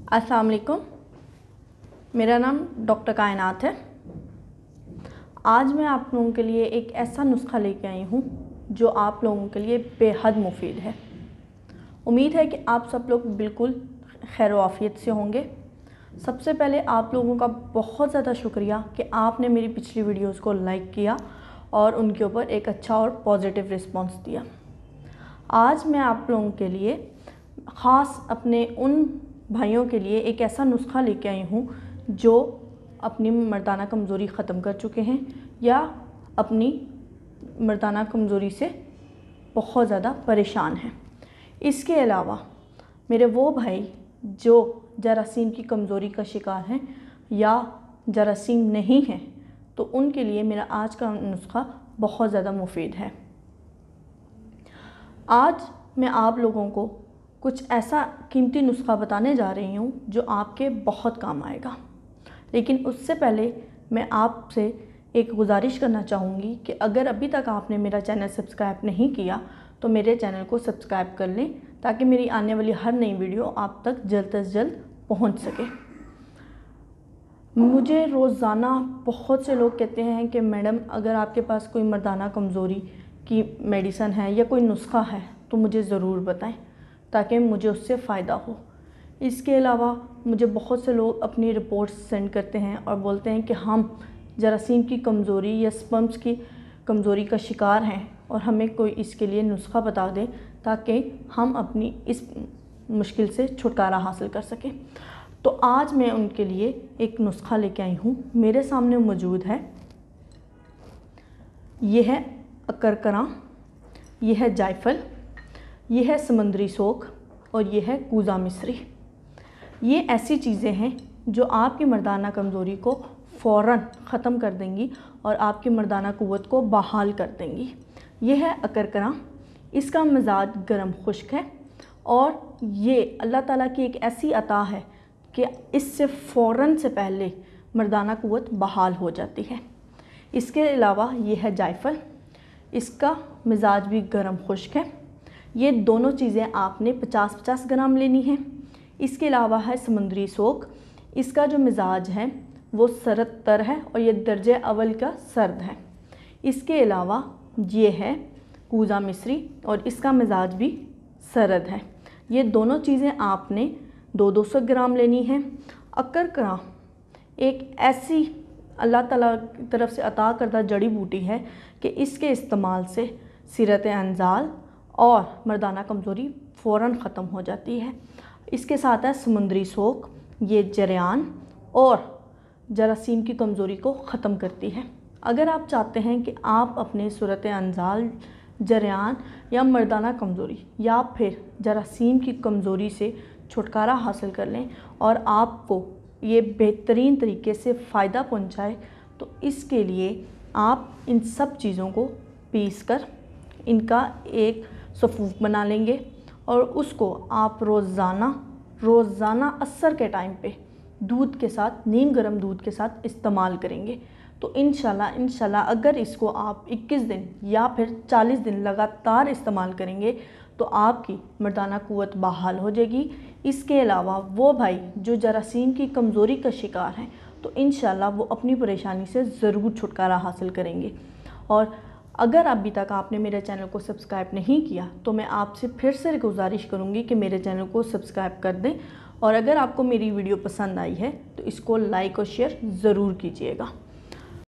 अस्सलाम वालेकुम। मेरा नाम डॉक्टर कायनात है। आज मैं आप लोगों के लिए एक ऐसा नुस्खा लेके आई हूँ जो आप लोगों के लिए बेहद मुफीद है। उम्मीद है कि आप सब लोग बिल्कुल खैर व आफियत से होंगे। सबसे पहले आप लोगों का बहुत ज़्यादा शुक्रिया कि आपने मेरी पिछली वीडियोस को लाइक किया और उनके ऊपर एक अच्छा और पॉजिटिव रिस्पॉन्स दिया। आज मैं आप लोगों के लिए ख़ास अपने उन भाइयों के लिए एक ऐसा नुस्खा लेके आई हूँ जो अपनी मर्दाना कमज़ोरी ख़त्म कर चुके हैं या अपनी मर्दाना कमज़ोरी से बहुत ज़्यादा परेशान हैं। इसके अलावा मेरे वो भाई जो जरासीम की कमज़ोरी का शिकार हैं या जरासीम नहीं हैं, तो उनके लिए मेरा आज का नुस्खा बहुत ज़्यादा मुफीद है। आज मैं आप लोगों को कुछ ऐसा कीमती नुस्खा बताने जा रही हूँ जो आपके बहुत काम आएगा। लेकिन उससे पहले मैं आपसे एक गुजारिश करना चाहूँगी कि अगर अभी तक आपने मेरा चैनल सब्सक्राइब नहीं किया तो मेरे चैनल को सब्सक्राइब कर लें ताकि मेरी आने वाली हर नई वीडियो आप तक जल्द से जल्द पहुँच सके। मुझे रोज़ाना बहुत से लोग कहते हैं कि मैडम अगर आपके पास कोई मर्दाना कमज़ोरी की मेडिसन है या कोई नुस्खा है तो मुझे ज़रूर बताएं ताकि मुझे उससे फ़ायदा हो। इसके अलावा मुझे बहुत से लोग अपनी रिपोर्ट्स सेंड करते हैं और बोलते हैं कि हम जरासीम की कमज़ोरी या स्पर्म्स की कमज़ोरी का शिकार हैं और हमें कोई इसके लिए नुस्खा बता दें ताकि हम अपनी इस मुश्किल से छुटकारा हासिल कर सकें। तो आज मैं उनके लिए एक नुस्खा लेके आई हूँ। मेरे सामने मौजूद है, ये है अकरकरा, ये है जायफल, ये है समंदरी सोख और ये है कूज़ा मिस्री। ये ऐसी चीज़ें हैं जो आपकी मर्दाना कमज़ोरी को फ़ौरन ख़त्म कर देंगी और आपकी मर्दाना क़ुव्वत को बहाल कर देंगी। ये है अकरकरा, इसका मिजाज गर्म खुश्क है और ये अल्लाह ताला की एक ऐसी अता है कि इससे फ़ौरन से पहले मर्दाना क़ुव्वत बहाल हो जाती है। इसके अलावा ये है जायफल, इसका मिजाज भी गर्म खुश्क है। ये दोनों चीज़ें आपने 50-50 ग्राम लेनी है। इसके अलावा है समंदरी सोख, इसका जो मिजाज है वो सरद तर है और ये दर्जे अव्वल का सर्द है। इसके अलावा ये है कूज़ा मिस्री और इसका मिजाज भी सरद है। ये दोनों चीज़ें आपने 200 ग्राम लेनी है। अकरकरा एक ऐसी अल्लाह ताला की तरफ से अता करदा जड़ी बूटी है कि इसके इस्तेमाल से सिरत अंजाल और मर्दाना कमज़ोरी फ़ौरन ख़त्म हो जाती है। इसके साथ है समुद्री सोख, ये जरियान और जरासीम की कमज़ोरी को ख़त्म करती है। अगर आप चाहते हैं कि आप अपने सूरत अंजाल, जरियान या मर्दाना कमज़ोरी या फिर जरासीम की कमज़ोरी से छुटकारा हासिल कर लें और आपको ये बेहतरीन तरीके से फ़ायदा पहुंचाए, तो इसके लिए आप इन सब चीज़ों को पीस कर इनका एक सफ़ूफ बना लेंगे और उसको आप रोज़ाना असर के टाइम पे दूध के साथ, नीम गर्म दूध के साथ इस्तेमाल करेंगे। तो इंशाल्लाह अगर इसको आप 21 दिन या फिर 40 दिन लगातार इस्तेमाल करेंगे तो आपकी मर्दाना क़ुव्वत बहाल हो जाएगी। इसके अलावा वो भाई जो जरासीम की कमज़ोरी का शिकार हैं तो इंशाल्लाह वो अपनी परेशानी से ज़रूर छुटकारा हासिल करेंगे। और अगर अभी तक आपने मेरे चैनल को सब्सक्राइब नहीं किया तो मैं आपसे फिर से गुजारिश करूंगी कि मेरे चैनल को सब्सक्राइब कर दें और अगर आपको मेरी वीडियो पसंद आई है तो इसको लाइक और शेयर ज़रूर कीजिएगा।